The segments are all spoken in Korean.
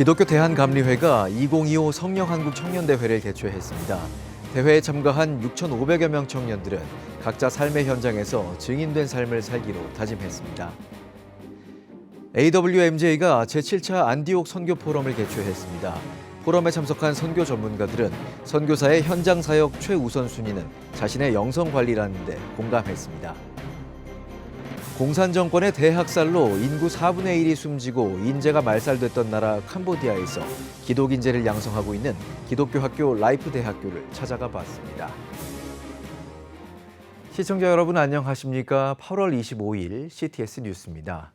기독교 대한감리회가 2025 성령한국 청년대회를 개최했습니다. 대회에 참가한 6,500여 명 청년들은 각자 삶의 현장에서 증인된 삶을 살기로 다짐했습니다. AWMJ가 제7차 안디옥 선교 포럼을 개최했습니다. 포럼에 참석한 선교 전문가들은 선교사의 현장 사역 최우선 순위는 자신의 영성 관리라는 데 공감했습니다. 공산 정권의 대학살로 인구 4분의 1이 숨지고 인재가 말살됐던 나라 캄보디아에서 기독 인재를 양성하고 있는 기독교 학교 라이프 대학교를 찾아가 봤습니다. 시청자 여러분 안녕하십니까? 8월 25일 CTS 뉴스입니다.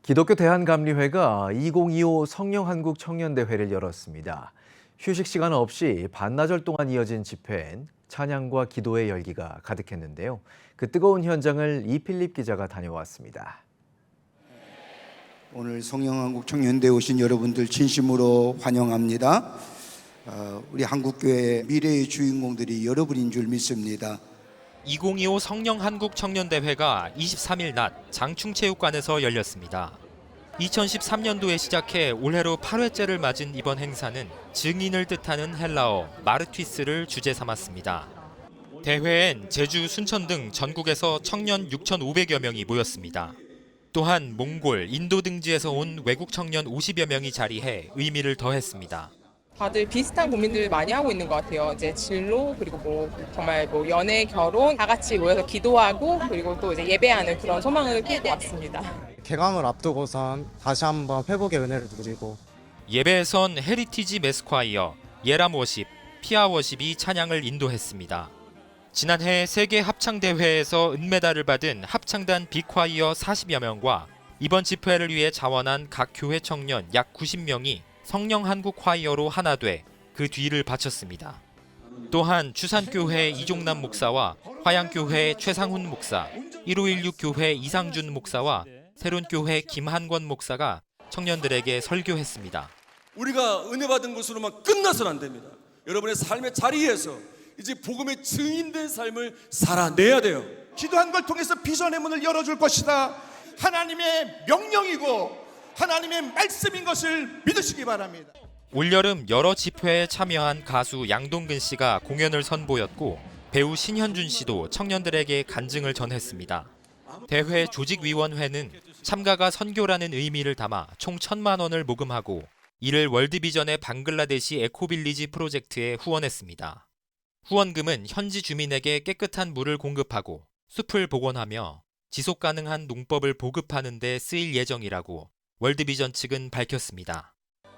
기독교 대한감리회가 2025 성령한국 청년대회를 열었습니다. 휴식 시간 없이 반나절 동안 이어진 집회엔 찬양과 기도의 열기가 가득했는데요. 그 뜨거운 현장을 이필립 기자가 다녀왔습니다. 오늘 성령한국 청년대회 오신 여러분들 진심으로 환영합니다. 우리 한국교회의 미래의 주인공들이 여러분인 줄 믿습니다. 2025 성령한국 청년대회가 23일 낮 장충체육관에서 열렸습니다. 2013년도에 시작해 올해로 8회째를 맞은 이번 행사는 증인을 뜻하는 헬라어 마르튀스를 주제 삼았습니다. 대회엔 제주, 순천 등 전국에서 청년 6,500여 명이 모였습니다. 또한 몽골, 인도 등지에서 온 외국 청년 50여 명이 자리해 의미를 더했습니다. 다들 비슷한 고민들 많이 하고 있는 것 같아요. 이제 진로 그리고 정말 연애, 결혼 다 같이 모여서 기도하고 그리고 또 이제 예배하는 그런 소망을 품고 왔습니다. 개강을 앞두고선 다시 한번 회복의 은혜를 누리고 예배에선 헤리티지 매스콰이어, 예람 워십, 피아 워십이 찬양을 인도했습니다. 지난해 세계 합창대회에서 은메달을 받은 합창단 빅콰이어 40여 명과 이번 집회를 위해 자원한 각 교회 청년 약 90명이 성령한국 콰이어로 하나 돼 그 뒤를 바쳤습니다. 또한 추산교회 이종남 목사와 화양교회 최상훈 목사, 1516 교회 이상준 목사와 새론교회 김한권 목사가 청년들에게 설교했습니다. 우리가 은혜 받은 것으로만 끝나서는 안 됩니다. 여러분의 삶의 자리에서 이제 복음의 증인된 삶을 살아내야 돼요. 기도한 걸 통해서 비전의 문을 열어줄 것이다. 하나님의 명령이고 하나님의 말씀인 것을 믿으시기 바랍니다. 올여름 여러 집회에 참여한 가수 양동근 씨가 공연을 선보였고 배우 신현준 씨도 청년들에게 간증을 전했습니다. 대회 조직위원회는 참가가 선교라는 의미를 담아 총 1,000만 원을 모금하고 이를 월드비전의 방글라데시 에코빌리지 프로젝트에 후원했습니다. 후원금은 현지 주민에게 깨끗한 물을 공급하고 숲을 복원하며 지속가능한 농법을 보급하는 데 쓰일 예정이라고 월드비전 측은 밝혔습니다.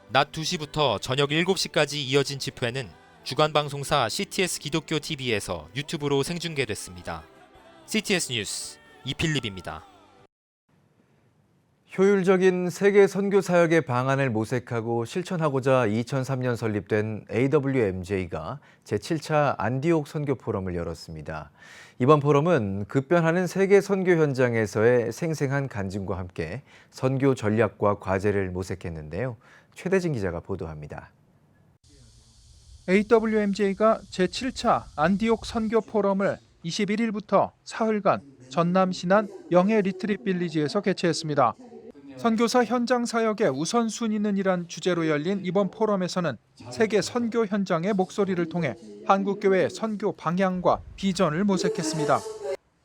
낮 2시부터 저녁 7시까지 이어진 집회는 주간방송사 CTS 기독교 TV에서 유튜브로 생중계됐습니다. CTS 뉴스 이필립입니다. 효율적인 세계 선교 사역의 방안을 모색하고 실천하고자 2003년 설립된 AWMJ가 제7차 안디옥 선교 포럼을 열었습니다. 이번 포럼은 급변하는 세계 선교 현장에서의 생생한 간증과 함께 선교 전략과 과제를 모색했는데요. 최대진 기자가 보도합니다. AWMJ가 제7차 안디옥 선교 포럼을 21일부터 사흘간 전남 신안 영해 리트릿 빌리지에서 개최했습니다. 선교사 현장 사역의 우선순위는 이란 주제로 열린 이번 포럼에서는 세계 선교 현장의 목소리를 통해 한국교회의 선교 방향과 비전을 모색했습니다.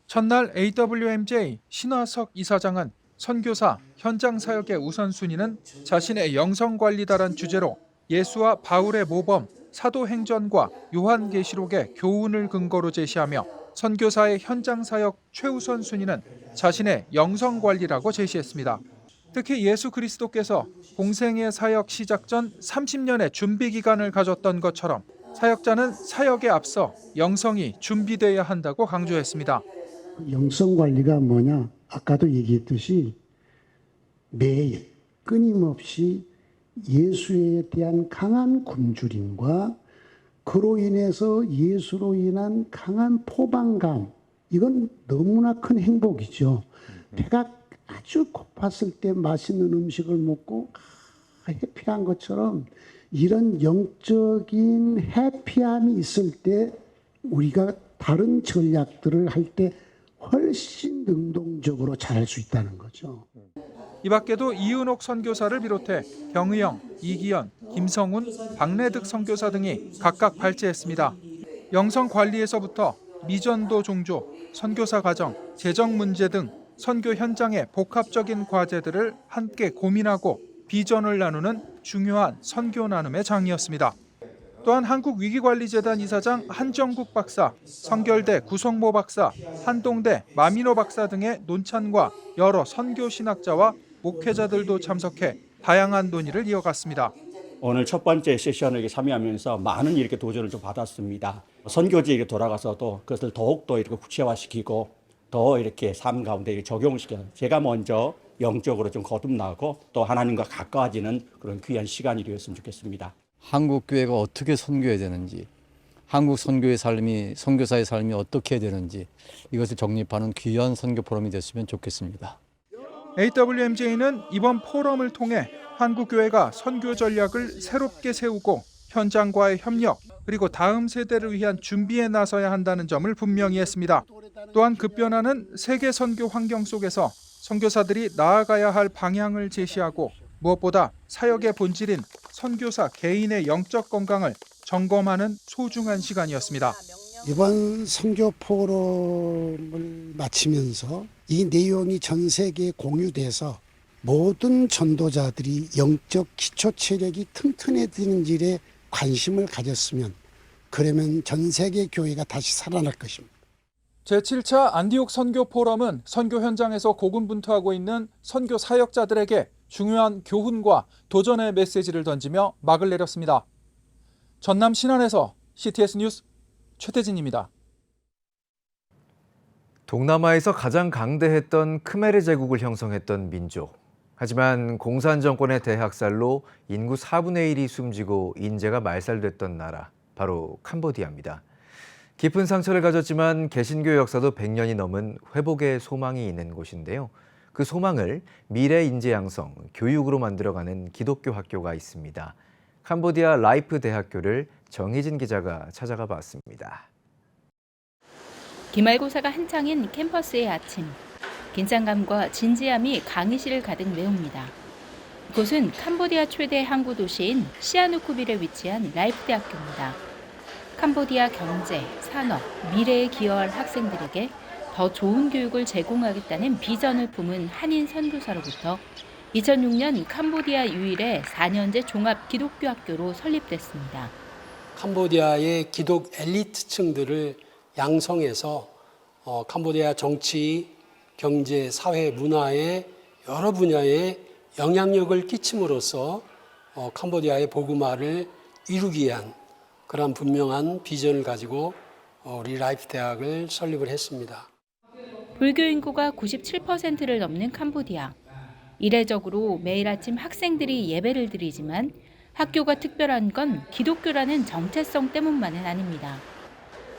첫날 AWMJ 신화석 이사장은 선교사 현장 사역의 우선순위는 자신의 영성관리다란 주제로 예수와 바울의 모범, 사도행전과 요한계시록의 교훈을 근거로 제시하며 선교사의 현장 사역 최우선 순위는 자신의 영성관리라고 제시했습니다. 특히 예수 그리스도께서 공생의 사역 시작 전 30년의 준비 기간을 가졌던 것처럼 사역자는 사역에 앞서 영성이 준비돼야 한다고 강조했습니다. 영성관리가 뭐냐? 아까도 얘기했듯이 매일 끊임없이 예수에 대한 강한 굶주림과 그로 인해서 예수로 인한 강한 포만감, 이건 너무나 큰 행복이죠. 배가 아주 고팠을 때 맛있는 음식을 먹고 해피한 것처럼 이런 영적인 해피함이 있을 때 우리가 다른 전략들을 할 때 훨씬 능동적으로 잘할 수 있다는 거죠. 이 밖에도 이은옥 선교사를 비롯해 경의영, 이기현, 김성훈, 박래득 선교사 등이 각각 발제했습니다. 영성 관리에서부터 미전도 종조, 선교사 가정, 재정 문제 등 선교 현장의 복합적인 과제들을 함께 고민하고 비전을 나누는 중요한 선교 나눔의 장이었습니다. 또한 한국위기관리재단 이사장 한정국 박사, 성결대 구성모 박사, 한동대 마민호 박사 등의 논찬과 여러 선교 신학자와 목회자들도 참석해 다양한 논의를 이어갔습니다. 오늘 첫 번째 세션에 참여하면서 많은 이렇게 도전을 좀 받았습니다. 선교지에 돌아가서도 그것을 더욱더 이렇게 구체화시키고 더 이렇게 삶 가운데 적용시켜 제가 먼저 영적으로 좀 거듭나고 또 하나님과 가까워지는 그런 귀한 시간이 되었으면 좋겠습니다. 한국 교회가 어떻게 선교해야 되는지, 한국 선교의 삶이 선교사의 삶이 어떻게 해야 되는지 이것을 정립하는 귀한 선교 포럼이 됐으면 좋겠습니다. AWMJ는 이번 포럼을 통해 한국 교회가 선교 전략을 새롭게 세우고 현장과의 협력 그리고 다음 세대를 위한 준비에 나서야 한다는 점을 분명히 했습니다. 또한 급변하는 세계 선교 환경 속에서 선교사들이 나아가야 할 방향을 제시하고 무엇보다 사역의 본질인 선교사 개인의 영적 건강을 점검하는 소중한 시간이었습니다. 이번 선교 포럼을 마치면서 이 내용이 전 세계에 공유돼서 모든 전도자들이 영적 기초 체력이 튼튼해지는 일에 관심을 가졌으면 그러면 전 세계 교회가 다시 살아날 것입니다. 제7차 안디옥 선교 포럼은 선교 현장에서 고군분투하고 있는 선교 사역자들에게 중요한 교훈과 도전의 메시지를 던지며 막을 내렸습니다. 전남 신안에서 CTS 뉴스 최태진입니다. 동남아에서 가장 강대했던 크메르 제국을 형성했던 민족. 하지만 공산 정권의 대학살로 인구 4분의 1이 숨지고 인재가 말살됐던 나라, 바로 캄보디아입니다. 깊은 상처를 가졌지만 개신교 역사도 100년이 넘은 회복의 소망이 있는 곳인데요. 그 소망을 미래 인재 양성, 교육으로 만들어가는 기독교 학교가 있습니다. 캄보디아 라이프 대학교를 정희진 기자가 찾아가 봤습니다. 기말고사가 한창인 캠퍼스의 아침. 긴장감과 진지함이 강의실을 가득 메웁니다. 이곳은 캄보디아 최대 항구 도시인 시아누쿠빌에 위치한 라이프 대학교입니다. 캄보디아 경제, 산업, 미래에 기여할 학생들에게 더 좋은 교육을 제공하겠다는 비전을 품은 한인 선교사로부터 2006년 캄보디아 유일의 4년제 종합 기독교 학교로 설립됐습니다. 캄보디아의 기독 엘리트층들을 양성해서 캄보디아 정치, 경제, 사회, 문화의 여러 분야에 영향력을 끼침으로써 캄보디아의 복음화를 이루기 위한 그런 분명한 비전을 가지고 우리 라이프 대학을 설립을 했습니다. 불교 인구가 97%를 넘는 캄보디아. 이례적으로 매일 아침 학생들이 예배를 드리지만 학교가 특별한 건 기독교라는 정체성 때문만은 아닙니다.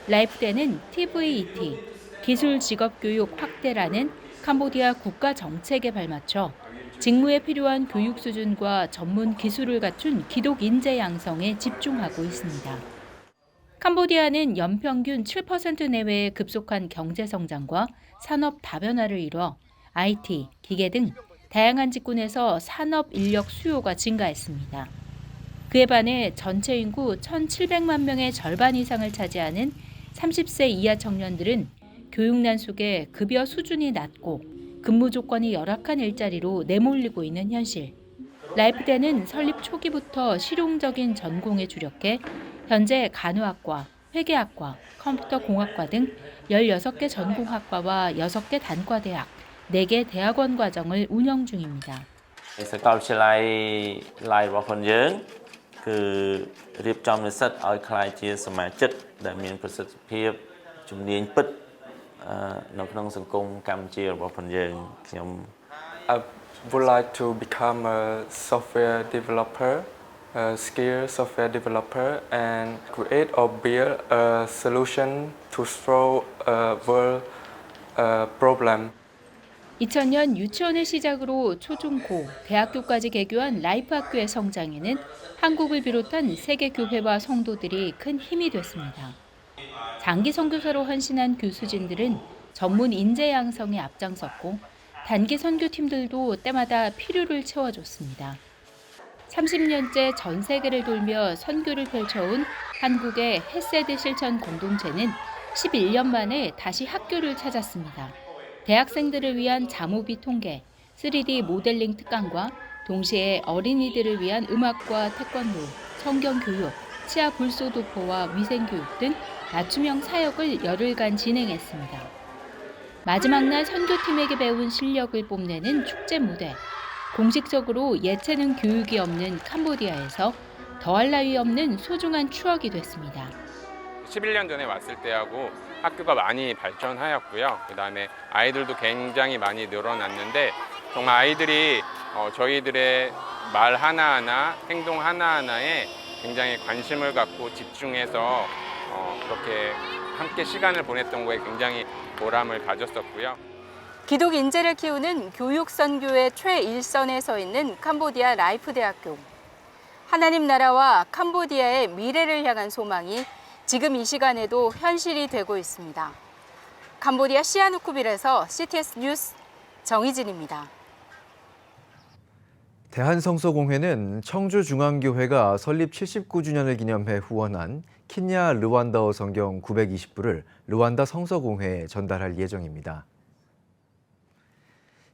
라이프대는 TVET, 기술 직업 교육 확대라는 캄보디아 국가 정책에 발맞춰 직무에 필요한 교육 수준과 전문 기술을 갖춘 기독 인재 양성에 집중하고 있습니다. 캄보디아는 연평균 7% 내외의 급속한 경제 성장과 산업 다변화를 이뤄 IT, 기계 등 다양한 직군에서 산업 인력 수요가 증가했습니다. 그에 반해 전체 인구 1,700만 명의 절반 이상을 차지하는 30세 이하 청년들은 교육난 속에 급여 수준이 낮고 근무 조건이 열악한 일자리로 내몰리고 있는 현실. 라이프대는 설립 초기부터 실용적인 전공에 주력해 현재 간호학과, 회계학과, 컴퓨터공학과 등 16개 전공학과와 6개 단과대학, 4개 대학원 과정을 운영 중입니다. សាកលវិទ្យាល័យ Live របស់ផងយើងគឺរៀបចំនិស្សិតឲ្យក្លាយជាសមាជិកដែលមានប្រសិទ្ធភាពជំនាញពិតនៅក្នុងសង្គមកម្ពុជារបស់ផងយើងខ្ញុំ I would like to become a software developer, a skilled software developer and create or build a solution to solve a world problem. 2000년 유치원을 시작으로 초중고, 대학교까지 개교한 라이프 학교의 성장에는 한국을 비롯한 세계 교회와 성도들이 큰 힘이 됐습니다. 장기 선교사로 헌신한 교수진들은 전문 인재 양성에 앞장섰고 단기 선교팀들도 때마다 필요를 채워줬습니다. 30년째 전 세계를 돌며 선교를 펼쳐온 한국의 헤세드 실천 공동체는 11년 만에 다시 학교를 찾았습니다. 대학생들을 위한 자모비 통계, 3D 모델링 특강과 동시에 어린이들을 위한 음악과 태권도, 성경 교육, 치아 불소도포와 위생 교육 등 맞춤형 사역을 열흘간 진행했습니다. 마지막 날 선교팀에게 배운 실력을 뽐내는 축제 무대. 공식적으로 예체능 교육이 없는 캄보디아에서 더할 나위 없는 소중한 추억이 됐습니다. 11년 전에 왔을 때하고 학교가 많이 발전하였고요. 그다음에 아이들도 굉장히 많이 늘어났는데 정말 아이들이 저희들의 말 하나하나, 행동 하나하나에 굉장히 관심을 갖고 집중해서 그렇게 함께 시간을 보냈던 거에 굉장히 보람을 가졌었고요. 기독 인재를 키우는 교육 선교의 최일선에 서 있는 캄보디아 라이프대학교. 하나님 나라와 캄보디아의 미래를 향한 소망이 지금 이 시간에도 현실이 되고 있습니다. 캄보디아 시아누쿠빌에서 CTS 뉴스 정희진입니다. 대한성서공회는 청주중앙교회가 설립 79주년을 기념해 후원한 케냐 르완다어 성경 920부를 르완다 성서공회에 전달할 예정입니다.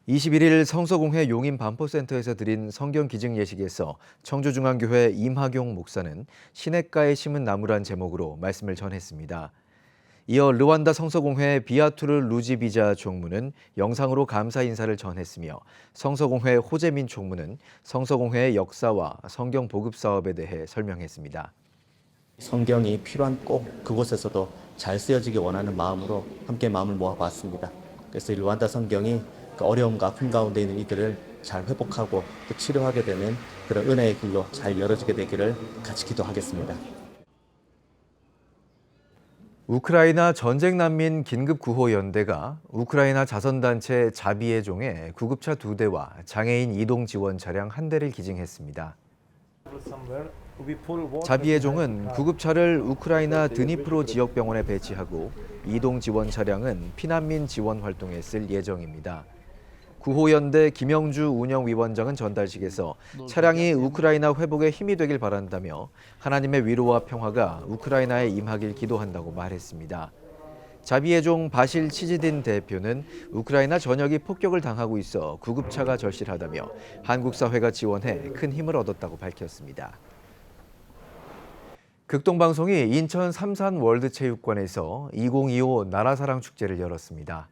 21일 성서공회 용인 반포센터에서 드린 성경 기증 예식에서 청주중앙교회 임하경 목사는 시냇가에 심은 나무란 제목으로 말씀을 전했습니다. 이어 르완다 성서공회 비아투르 루지비자 총무는 영상으로 감사 인사를 전했으며 성서공회 호재민 총무는 성서공회의 역사와 성경 보급 사업에 대해 설명했습니다. 성경이 필요한 꼭 그곳에서도 잘 쓰여지기 원하는 마음으로 함께 마음을 모아봤습니다. 그래서 이 르완다 성경이 그 어려움과 아픔 가운데 있는 이들을 잘 회복하고 또 치료하게 되는 그런 은혜의 길로 잘 열어지게 되기를 같이 기도하겠습니다. 우크라이나 전쟁난민 긴급구호연대가 우크라이나 자선단체 자비의 종에 구급차 2대와 장애인 이동 지원 차량 1대를 기증했습니다. 자비의 종은 구급차를 우크라이나 드니프로 지역병원에 배치하고 이동 지원 차량은 피난민 지원 활동에 쓸 예정입니다. 구호연대 김영주 운영위원장은 전달식에서 차량이 우크라이나 회복에 힘이 되길 바란다며 하나님의 위로와 평화가 우크라이나에 임하길 기도한다고 말했습니다. 자비의 종 바실 치지딘 대표는 우크라이나 전역이 폭격을 당하고 있어 구급차가 절실하다며 한국 사회가 지원해 큰 힘을 얻었다고 밝혔습니다. 극동방송이 인천 삼산 월드체육관에서 2025 나라사랑 축제를 열었습니다.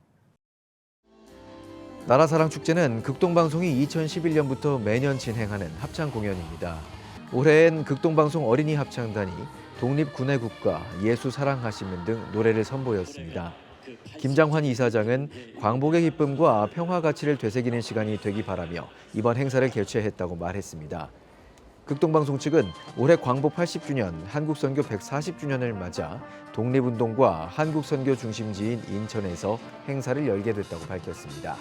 나라사랑 축제는 극동방송이 2011년부터 매년 진행하는 합창 공연입니다. 올해엔 극동방송 어린이 합창단이 독립군애국가 예수 사랑하시면 등 노래를 선보였습니다. 김장환 이사장은 광복의 기쁨과 평화 가치를 되새기는 시간이 되기 바라며 이번 행사를 개최했다고 말했습니다. 극동방송 측은 올해 광복 80주년, 한국선교 140주년을 맞아 독립운동과 한국선교 중심지인 인천에서 행사를 열게 됐다고 밝혔습니다.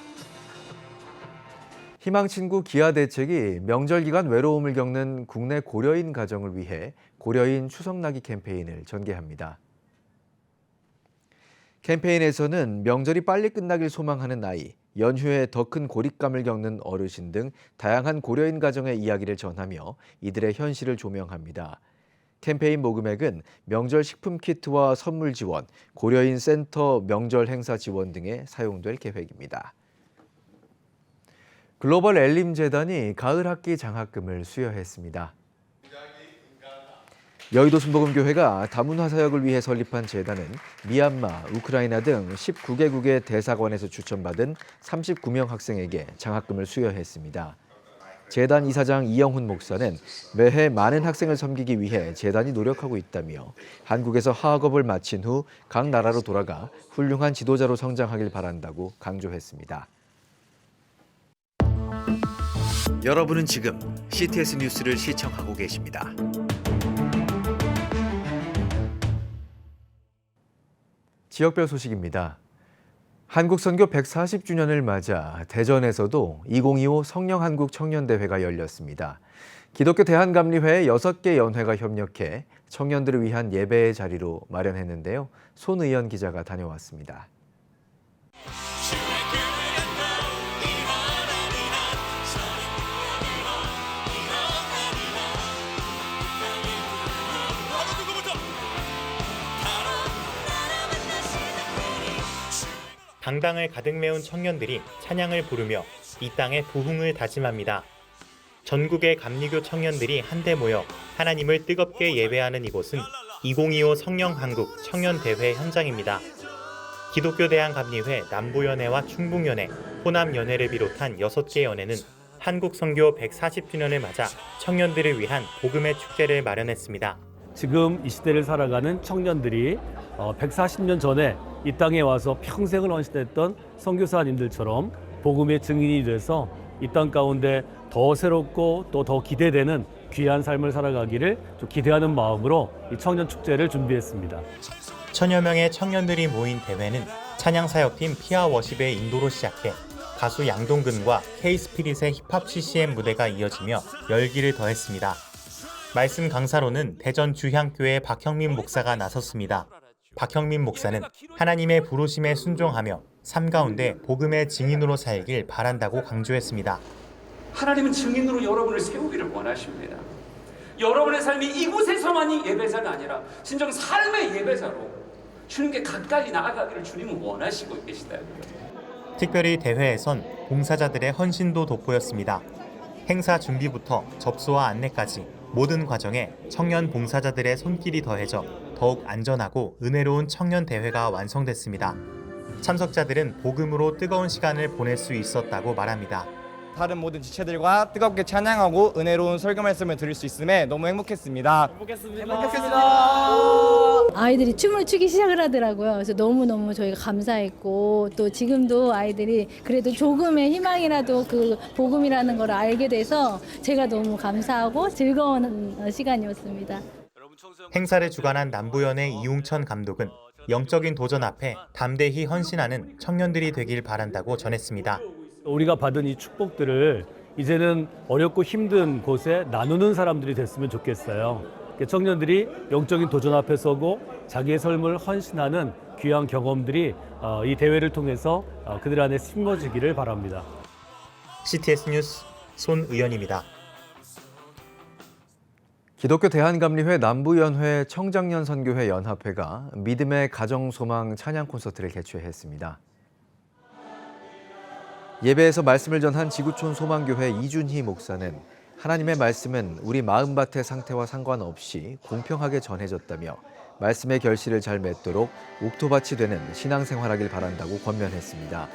희망친구 기아대책이 명절 기간 외로움을 겪는 국내 고려인 가정을 위해 고려인 추석나기 캠페인을 전개합니다. 캠페인에서는 명절이 빨리 끝나길 소망하는 아이, 연휴에 더 큰 고립감을 겪는 어르신 등 다양한 고려인 가정의 이야기를 전하며 이들의 현실을 조명합니다. 캠페인 모금액은 명절 식품 키트와 선물 지원, 고려인 센터 명절 행사 지원 등에 사용될 계획입니다. 글로벌 엘림재단이 가을 학기 장학금을 수여했습니다. 여의도 순복음교회가 다문화 사역을 위해 설립한 재단은 미얀마, 우크라이나 등 19개국의 대사관에서 추천받은 39명 학생에게 장학금을 수여했습니다. 재단 이사장 이영훈 목사는 매해 많은 학생을 섬기기 위해 재단이 노력하고 있다며 한국에서 하학업을 마친 후 각 나라로 돌아가 훌륭한 지도자로 성장하길 바란다고 강조했습니다. 여러분은 지금 CTS 뉴스를 시청하고 계십니다. 지역별 소식입니다. 한국선교 140주년을 맞아 대전에서도 2025 성령한국 청년대회가 열렸습니다. 기독교 대한감리회 6개 연회가 협력해 청년들을 위한 예배의 자리로 마련했는데요. 손의연 기자가 다녀왔습니다. 강당을 가득 메운 청년들이 찬양을 부르며 이 땅의 부흥을 다짐합니다. 전국의 감리교 청년들이 한데 모여 하나님을 뜨겁게 예배하는 이곳은 2025 성령한국 청년대회 현장입니다. 기독교 대한감리회 남부연회와 충북연회, 호남연회를 비롯한 6개 연회는 한국 선교 140주년을 맞아 청년들을 위한 복음의 축제를 마련했습니다. 지금 이 시대를 살아가는 청년들이 140년 전에 이 땅에 와서 평생을 헌신했던 선교사님들처럼 복음의 증인이 돼서 이 땅 가운데 더 새롭고 또 더 기대되는 귀한 삶을 살아가기를 좀 기대하는 마음으로 이 청년 축제를 준비했습니다. 천여 명의 청년들이 모인 대회는 찬양사역팀 피아워십의 인도로 시작해 가수 양동근과 K-스피릿의 힙합 CCM 무대가 이어지며 열기를 더했습니다. 말씀 강사로는 대전 주향교회 박형민 목사가 나섰습니다. 박형민 목사는 하나님의 부르심에 순종하며 삶 가운데 복음의 증인으로 살길 바란다고 강조했습니다. 하나님은 증인으로 여러분을 세우기를 원하십니다. 여러분의 삶이 이곳에서만이 예배자가 아니라 진정 삶의 예배자로 주님께 가까이 나아가기를 주님은 원하시고 계시다고요. 특별히 대회에선 봉사자들의 헌신도 돋보였습니다. 행사 준비부터 접수와 안내까지 모든 과정에 청년 봉사자들의 손길이 더해져 더욱 안전하고 은혜로운 청년 대회가 완성됐습니다. 참석자들은 복음으로 뜨거운 시간을 보낼 수 있었다고 말합니다. 다른 모든 지체들과 뜨겁게 찬양하고 은혜로운 설교 말씀을 들을 수 있음에 너무 행복했습니다. 아이들이 춤을 추기 시작을 하더라고요. 그래서 너무너무 저희가 감사했고 또 지금도 아이들이 그래도 조금의 희망이라도 그 복음이라는 걸 알게 돼서 제가 너무 감사하고 즐거운 시간이었습니다. 행사를 주관한 남부연의 이웅천 감독은 영적인 도전 앞에 담대히 헌신하는 청년들이 되길 바란다고 전했습니다. 우리가 받은 이 축복들을 이제는 어렵고 힘든 곳에 나누는 사람들이 됐으면 좋겠어요. 청년들이 영적인 도전 앞에 서고 자기의 삶을 헌신하는 귀한 경험들이 이 대회를 통해서 그들 안에 심어지기를 바랍니다. CTS 뉴스 손의연입니다. 기독교 대한감리회 남부연회 청장년 선교회 연합회가 믿음의 가정소망 찬양 콘서트를 개최했습니다. 예배에서 말씀을 전한 지구촌 소망교회 이준희 목사는 하나님의 말씀은 우리 마음밭의 상태와 상관없이 공평하게 전해졌다며 말씀의 결실을 잘 맺도록 옥토밭이 되는 신앙생활하길 바란다고 권면했습니다.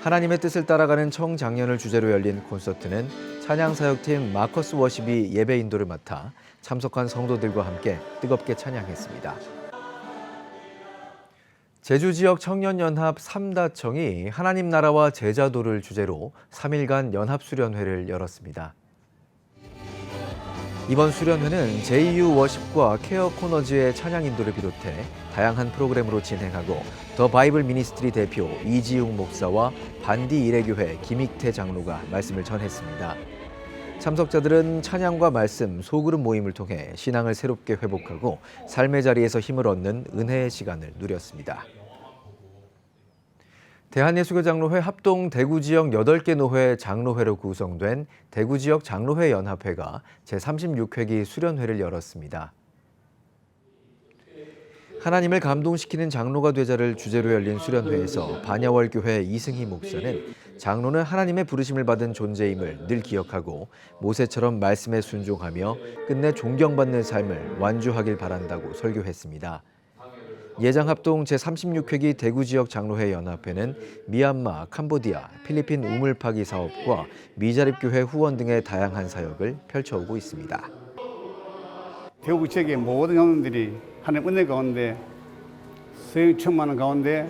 하나님의 뜻을 따라가는 청장년을 주제로 열린 콘서트는 찬양사역팀 마커스 워십이 예배 인도를 맡아 참석한 성도들과 함께 뜨겁게 찬양했습니다. 제주지역 청년연합 3다청이 하나님 나라와 제자도를 주제로 3일간 연합수련회를 열었습니다. 이번 수련회는 JU 워십과 케어 코너즈의 찬양 인도를 비롯해 다양한 프로그램으로 진행하고 더 바이블 미니스트리 대표 이지웅 목사와 반디 이레교회 김익태 장로가 말씀을 전했습니다. 참석자들은 찬양과 말씀, 소그룹 모임을 통해 신앙을 새롭게 회복하고 삶의 자리에서 힘을 얻는 은혜의 시간을 누렸습니다. 대한예수교장로회 합동 대구지역 8개 노회 장로회로 구성된 대구지역 장로회 연합회가 제36회기 수련회를 열었습니다. 하나님을 감동시키는 장로가 되자를 주제로 열린 수련회에서 반야월교회 이승희 목사는 장로는 하나님의 부르심을 받은 존재임을 늘 기억하고 모세처럼 말씀에 순종하며 끝내 존경받는 삶을 완주하길 바란다고 설교했습니다. 예장합동 제36회기 대구지역 장로회 연합회는 미얀마, 캄보디아, 필리핀 우물 파기 사업과 미자립교회 후원 등의 다양한 사역을 펼쳐오고 있습니다. 대구 지역의 모든 영혼들이 하나님 은혜 가운데 수행 충만한 가운데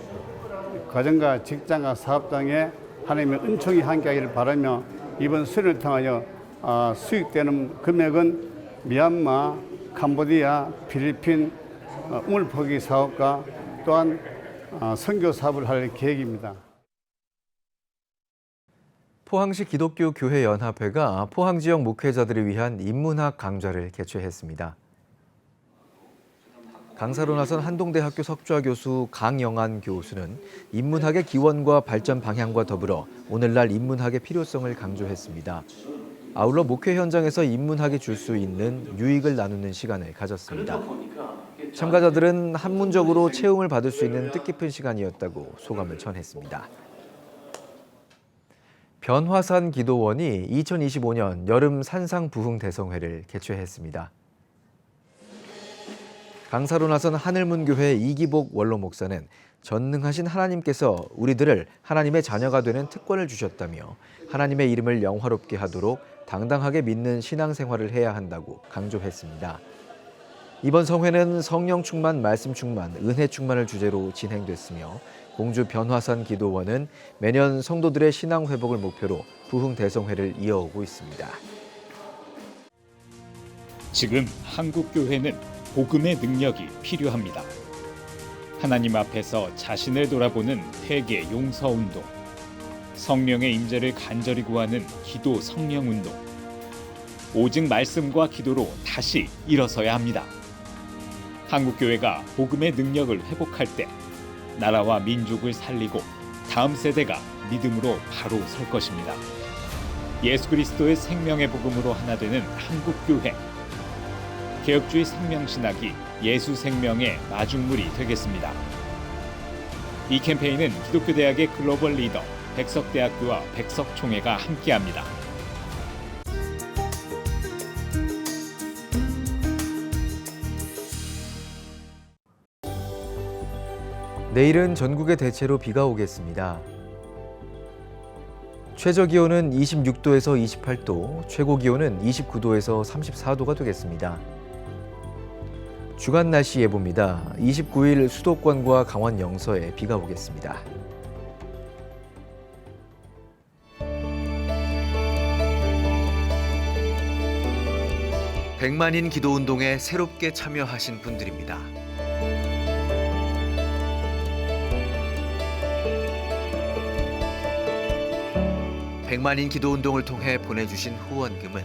가정과 직장과 사업장에 하나님의 은총이 함께하기를 바라며 이번 수련을 통하여 수익되는 금액은 미얀마, 캄보디아, 필리핀 우물 파기 사업과 또한 선교 사업을 할 계획입니다. 포항시 기독교 교회 연합회가 포항 지역 목회자들을 위한 인문학 강좌를 개최했습니다. 강사로 나선 한동대학교 석좌 교수 강영안 교수는 인문학의 기원과 발전 방향과 더불어 오늘날 인문학의 필요성을 강조했습니다. 아울러 목회 현장에서 인문학이 줄 수 있는 유익을 나누는 시간을 가졌습니다. 그러다 보니까 참가자들은 한문적으로 체험을 받을 수 있는 뜻깊은 시간이었다고 소감을 전했습니다. 변화산 기도원이 2025년 여름 산상 부흥 대성회를 개최했습니다. 강사로 나선 하늘문교회 이기복 원로 목사는 전능하신 하나님께서 우리들을 하나님의 자녀가 되는 특권을 주셨다며 하나님의 이름을 영화롭게 하도록 당당하게 믿는 신앙생활을 해야 한다고 강조했습니다. 이번 성회는 성령 충만, 말씀 충만, 은혜 충만을 주제로 진행됐으며 공주 변화산 기도원은 매년 성도들의 신앙 회복을 목표로 부흥 대성회를 이어오고 있습니다. 지금 한국 교회는 복음의 능력이 필요합니다. 하나님 앞에서 자신을 돌아보는 회개 용서 운동, 성령의 임재를 간절히 구하는 기도 성령 운동, 오직 말씀과 기도로 다시 일어서야 합니다. 한국 교회가 복음의 능력을 회복할 때 나라와 민족을 살리고 다음 세대가 믿음으로 바로 설 것입니다. 예수 그리스도의 생명의 복음으로 하나 되는 한국 교회. 개혁주의 생명신학이 예수 생명의 마중물이 되겠습니다. 이 캠페인은 기독교대학의 글로벌 리더 백석대학교와 백석총회가 함께합니다. 내일은 전국에 대체로 비가 오겠습니다. 최저 기온은 26도에서 28도, 최고 기온은 29도에서 34도가 되겠습니다. 주간 날씨 예보입니다. 29일 수도권과 강원 영서에 비가 오겠습니다. 백만인 기도운동에 새롭게 참여하신 분들입니다. 백만인 기도운동을 통해 보내주신 후원금은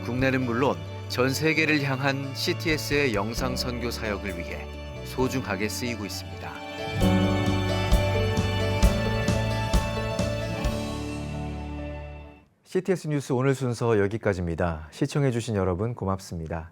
국내는 물론 전 세계를 향한 CTS의 영상 선교 사역을 위해 소중하게 쓰이고 있습니다. CTS 뉴스 오늘 순서 여기까지입니다. 시청해주신 여러분 고맙습니다.